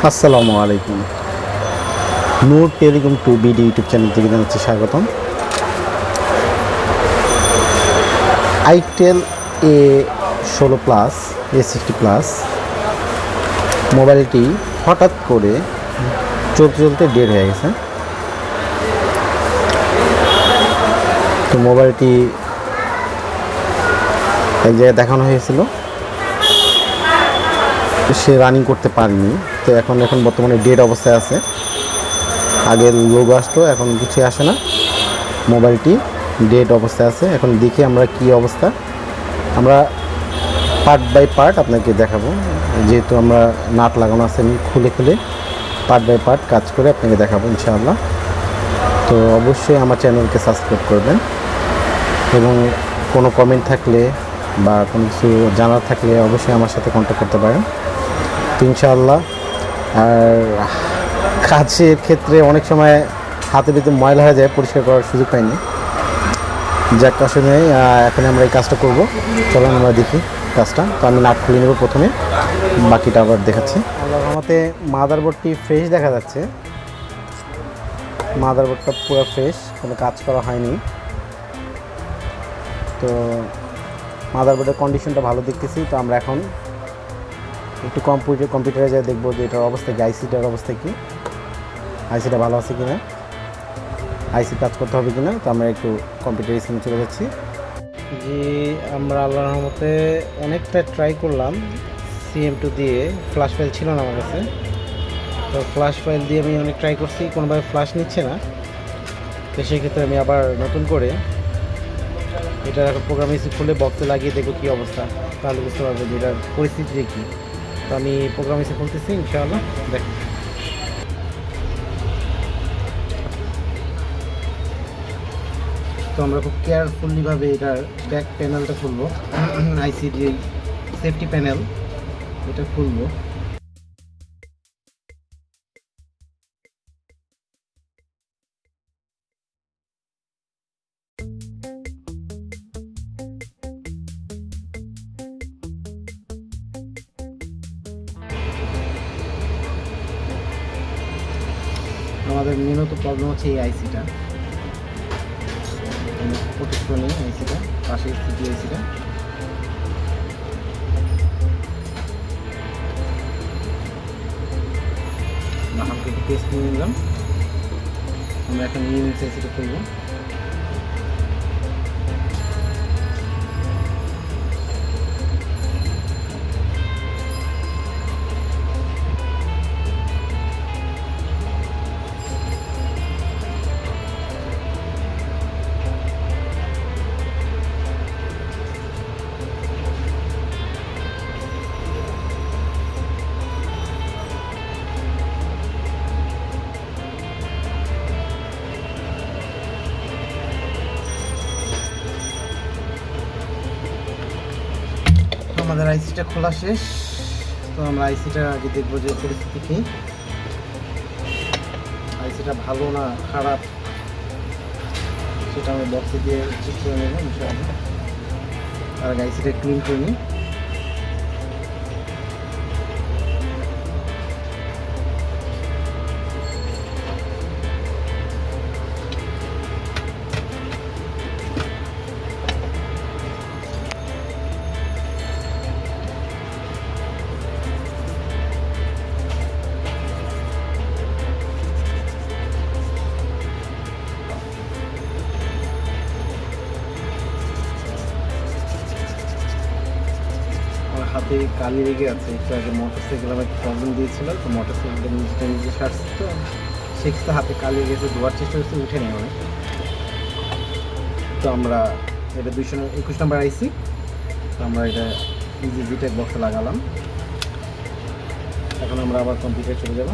আসসালামু আলাইকুম। Noor telecom to BD YouTube channel থেকে জানাচ্ছি স্বাগতম। itel a16 a60 মোবাইলটি হঠাৎ করে চলতে চলতে ডেড হয়ে গেছে। তো মোবাইলটি এক জায়গায় দেখানো হয়েছিল, সে রানিং করতে পারেনি। তো এখন বর্তমানে ডেড অবস্থায় আছে। আগে লোগো আসতো, এখন কিছু আসে না, মোবাইলটি ডেড অবস্থায় আছে। এখন দেখি আমরা কি অবস্থা, আমরা পার্ট বাই পার্ট আপনাকে দেখাবো। যেহেতু আমরা নাট লাগানো আছে, আমি খুলে পার্ট বাই পার্ট কাজ করে আপনাকে দেখাবো ইনশাআল্লাহ। তো অবশ্যই আমার চ্যানেলকে সাবস্ক্রাইব করবেন এবং কোনো কমেন্ট থাকলে বা কোনো কিছু জানার থাকলে অবশ্যই আমার সাথে কন্ট্যাক্ট করতে পারেন। তো ইনশাআল্লাহ। আর কাজের ক্ষেত্রে অনেক সময় হাতে ভিতরে ময়লা হয়ে যায়, পরিষ্কার করার সুযোগ পাইনি। যাক, আসলে এখন আমরা এই কাজটা করব। চলুন আমরা দেখি কাজটা। তো আমি নাট খুলে নেব প্রথমে, বাকিটা আবার দেখাচ্ছি। আল্লাহর রহমতে মাদারবোর্ডটি ফ্রেশ দেখা যাচ্ছে। মাদারবোর্ডটা পুরো ফ্রেশ, কোনো কাজ করা হয়নি। তো মাদারবোর্ডের কন্ডিশনটা ভালো দেখতেছি। তো আমরা এখন একটু কম্পিউটারে যা দেখবো যে এটার অবস্থা কি, আইসিটার অবস্থা কি, আইসিটা ভালো আছে কিনা, আইসি কাজ করতে হবে কিনা। তো আমরা একটু কম্পিউটার স্ক্রিনে চলে যাচ্ছি। যে আমরা আল্লাহর রহমতে অনেকটা ট্রাই করলাম CM2 দিয়ে, ফ্ল্যাশ ফাইল ছিল না আমার কাছে। তো ফ্ল্যাশ ফাইল দিয়ে আমি অনেক ট্রাই করছি, কোনোভাবে ফ্ল্যাশ নিচ্ছে না। তো সেক্ষেত্রে আমি আবার নতুন করে এটা এখন প্রোগ্রাম এসে খুলে বক্সে লাগিয়ে দেখবো কী অবস্থা, তাহলে বুঝতে পারবো যে এটার পরিস্থিতিটা কী। তো আমি প্রোগ্রাম এসে খুলতেছি ইনশাআল্লাহ, দেখ। তো আমরা খুব কেয়ারফুলিভাবে এটার ব্যাক প্যানেলটা খুলবো, আইসি যে সেফটি প্যানেল এটা খুলবো। আমাদের মেনত প্রবলেম হচ্ছে এই আইসিটা, প্রোটেক্ট করে নিই আইসিটা, পাশে সিটি আইসিটা। হালকা একটু পেস্ট নিয়ে নিলাম। আমরা এখন emmc আইসিটা খুলবো। আমাদের আইসিটা খোলা শেষ। তো আমরা আইসিটা আগে দেখবো যে পরিস্থিতি কি, আইসিটা ভালো না খারাপ সেটা আমি বক্সে দিয়ে চেক করে নেব ইনশাআল্লাহ। আর আইসিটা ক্লিন করে নিই। হাতে কালি লেগে আছে, একটু আগে মোটরসাইকেল আমার প্রবলেম দিয়েছিল। তো মোটরসাইকেলটা নিজে সারছে, তো সেক্ষেত্রে হাতে কালি লেগে গেছে, ধোয়ার চেষ্টা করছে, উঠে নেই অনেক। তো আমরা এটা 221 নম্বর আইসি। তো আমরা এটা ইজি জেট্যাগ বক্সে লাগালাম। এখন আমরা আবার কম্পিউটারে চলে যাব।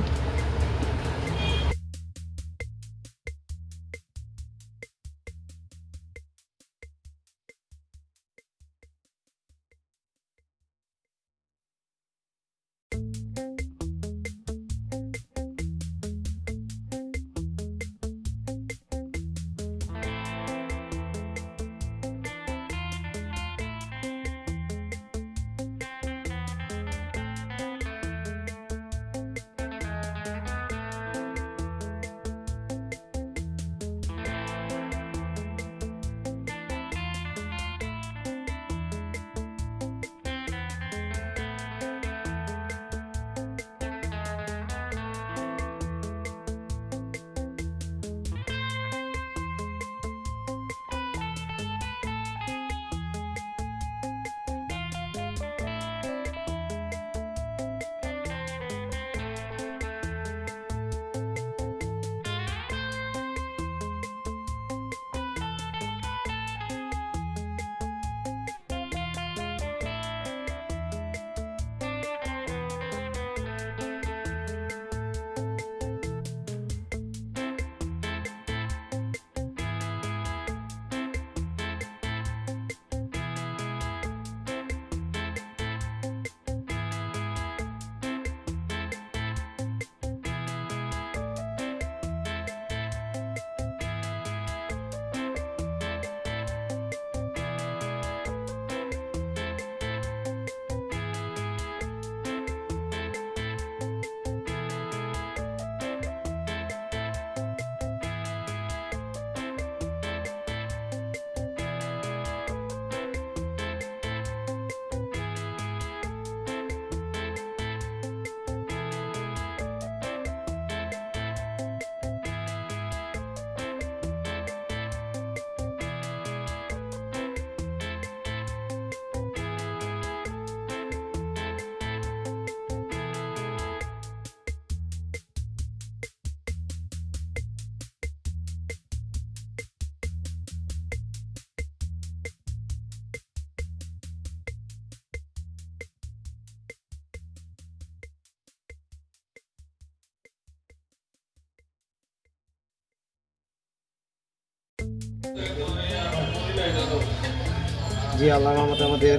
জি আল্লাহর রহমতে আমাদের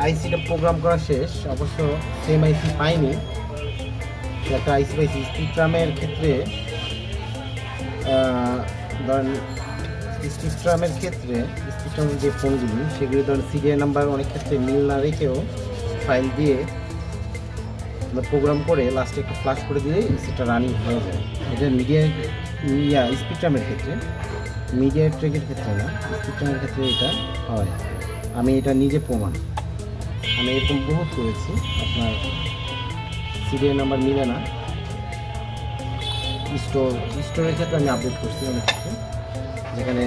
আইসিটা প্রোগ্রাম করা শেষ। অবশ্য সেম আইসি পাইনি, একটা আইসি পাইছি স্পিকট্রামের ক্ষেত্রে। ধরেন স্পিকট্রামের ক্ষেত্রে স্পিকট্রামের যে ফোনগুলি সেগুলি ধরেন সিরিয়াল নাম্বার অনেক ক্ষেত্রে মিল না রেখেও ফাইল দিয়ে প্রোগ্রাম করে লাস্টে একটু ফ্লাশ করে দিলেই সেটা রানিং হয়ে যায়। এটা মিডিয়া স্পিকট্রামের ক্ষেত্রে, মিডিয়া ট্রেকের ক্ষেত্রে না, স্পিকট্রামের ক্ষেত্রে এটা হয়। আমি এটা নিজে প্রমাণ, আমি এরকম বহুত করেছি। আপনার সিরিয়াল নাম্বার মিলে না, স্টোরের ক্ষেত্রে আমি আপডেট করছি অনেক ক্ষেত্রে, যেখানে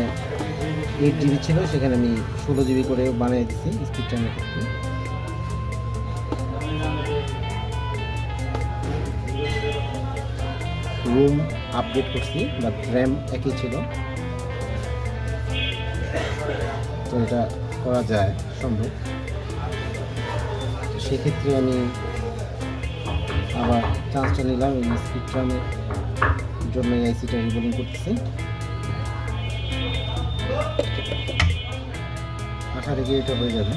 8 GB ছিল সেখানে আমি 16 GB করে বানিয়ে দিচ্ছি স্পিকট্রামের ক্ষেত্রে। রুম আপডেট করছি, বাট র্যাম একই ছিল, তো এটা করা যায় সম্ভব। সেক্ষেত্রে আমি আবার চান্সটা নিলাম এই স্পিকট্রামের জন্য এই আইসিটা রিবোলিং করতেছি। আশা রেখে এটা হয়ে যাবে।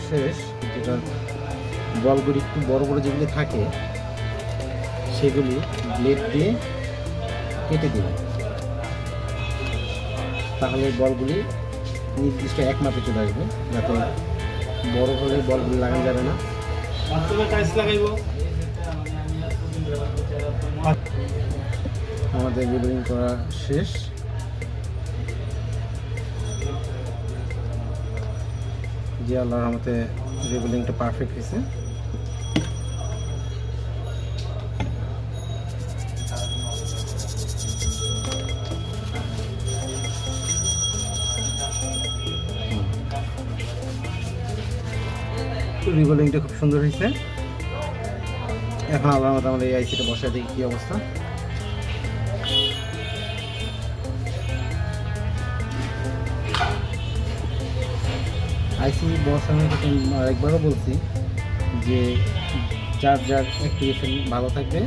শেষ, যেটা বলগুলি একটু বড় বড় যেগুলি থাকে সেগুলি ব্লেড দিয়ে কেটে দেবেন, তাহলে বলগুলি নির্দিষ্ট এক মাপে চলে আসবে, যাতে বড় হলে বলগুলি লাগানো যাবে না। আমাদের রিবোলিং করা শেষ। যে আল্লাহর রহমতে রিবোলিংটা পারফেক্ট হয়েছে। রিবোলিংটা খুব সুন্দর হয়েছে। এখন আল্লাহর রহমতে আমরা এই আইসিটা বসায় দেখি কি অবস্থা। আইসি বসানোর ক্ষেত্রে আরেকবারও বলছি যে যার অ্যাক্টিভেশন ভালো থাকবে,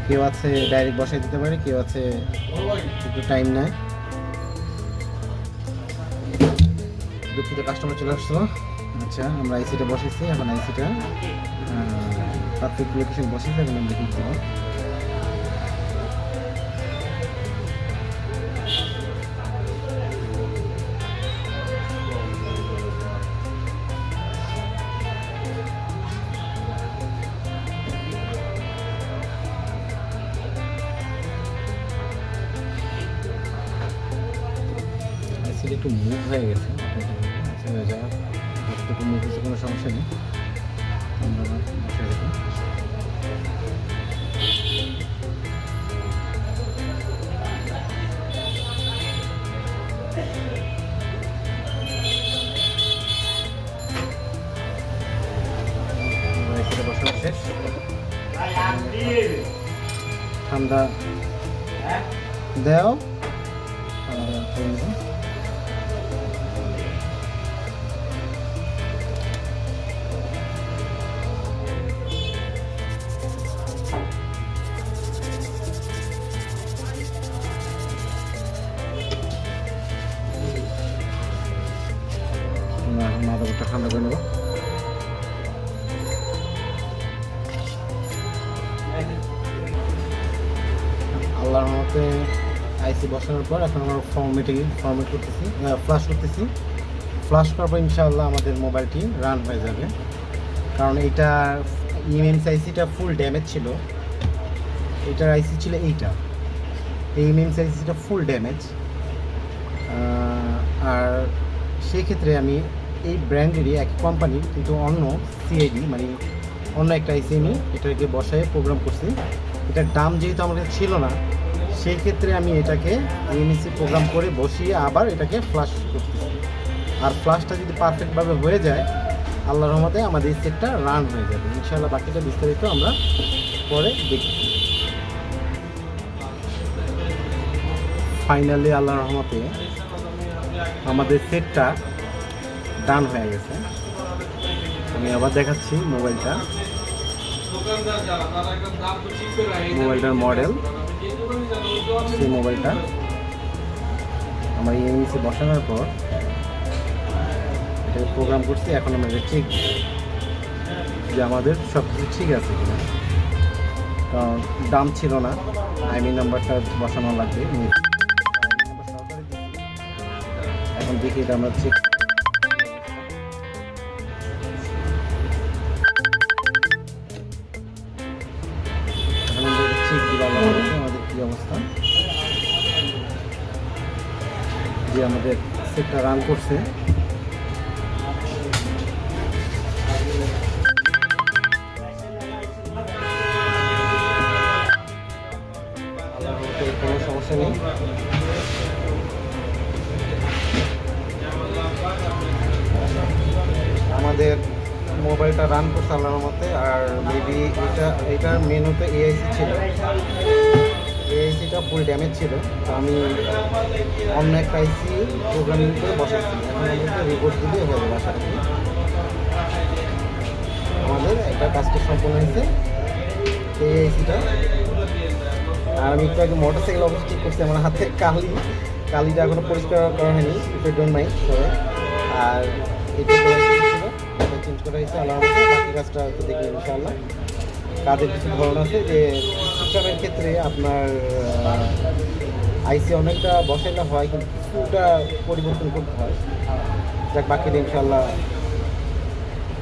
কেউ আছে ডাইরেক্ট বসাই দিতে পারে, কেউ আছে একটু টাইম নেয়। দুঃখিত, কাস্টমার চলে আসলো। আচ্ছা, আমরা আইসিটা বসেছি, এখন আইসিটা পারফেক্ট লোকেশন বসেছি, এখন আমরা দেখতে পাবো। একটু মুভ হয়ে গেছে, যা একটু মুভ হয়েছে, কোনো সমস্যা নেই। আমরা বসে দেখি। বসানো শেষ, ঠান্ডা দেও। মাদারবোর্ডটা ঠান্ডা করে নেব। আল্লাহর রহমতে আইসি বসানোর পর এখন আমরা ফরম্যাট করতেছি, ফ্লাশ করতেছি। ফ্লাশ করার পর ইনশাআল্লাহ আমাদের মোবাইলটি রান হয়ে যাবে। কারণ এটা ইএমএমসি আইসিটা ফুল ড্যামেজ ছিল, এটার আইসি ছিল এইটা, এই ইএমএমসি আইসিটা ফুল ড্যামেজ। আর সেই ক্ষেত্রে আমি এই ব্র্যান্ডেরই এক কোম্পানির কিন্তু অন্য সিআইডি মানে অন্য একটা আইসি আমি এটাকে বসায় প্রোগ্রাম করছি। এটার দাম যেহেতু আমার কাছে ছিল না, সেই ক্ষেত্রে আমি এটাকে ইএমসি প্রোগ্রাম করে বসিয়ে আবার এটাকে ফ্লাশ করতেছি। আর ফ্লাশটা যদি পারফেক্টভাবে হয়ে যায় আল্লাহর রহমতে আমাদের এই সেটটা রান হয়ে যাবে ইনশাআল্লাহ। বাকিটা বিস্তারিত আমরা পরে দেখি। ফাইনালি আল্লাহর রহমতে আমাদের সেটটা ডান হয়ে গেছে। আমি আবার দেখাচ্ছি মোবাইলটার মডেল, সেই মোবাইলটা আমার ইএমসি বসানোর পর এটা প্রোগ্রাম করছি। এখন আমরা চেক যে আমাদের সব কিছু ঠিক আছে কিনা, কারণ দাম ছিল না, আইমি নাম্বারটা বসানো লাগবে। এখন দেখি এটা আমরা চেক আমাদের কি অবস্থা, যে আমাদের সেটটা রান করছে। কোনো সমস্যা নেই। আমাদের মোবাইলটা রান করছে আল্লাহর মতে। আর মেবি এটার মেনুতে এআইসি ছিল, এআইসিটা ফুল ড্যামেজ ছিল, তো আমি অন্য একটা আইসি প্রোগ্রামিং করে বসাচ্ছি। এখন আমাদেরকে রিপোর্ট দিলে হয়ে যাবে আশা করি। আমাদের একটা কাজটা সম্পূর্ণ হয়েছে এই আইসিটা। আর আমি একটু আগে মোটরসাইকেল অবস্থা ঠিক করছি, আমার হাতে কালিটা এখনো পরিষ্কার করা হয়নি, ডোন্ট মাইন্ড সবাই। আর এটা চেঞ্জ করা হয়েছে আল্লাহর মধ্যে। বাকি কাজটা হয়তো দেখি ইনশাআল্লাহ। কাজের কিছু ধরন আছে যে সিস্টেমের ক্ষেত্রে আপনার আইসি অনেকটা বসাইলে হয়, কিন্তু কিছুটা পরিবর্তন করতে হয়। যাক, বাকি ইনশাআল্লাহ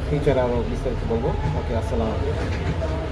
ফিউচারে আরও বিস্তারিত বলবো। ওকে, আসসালামু আলাইকুম।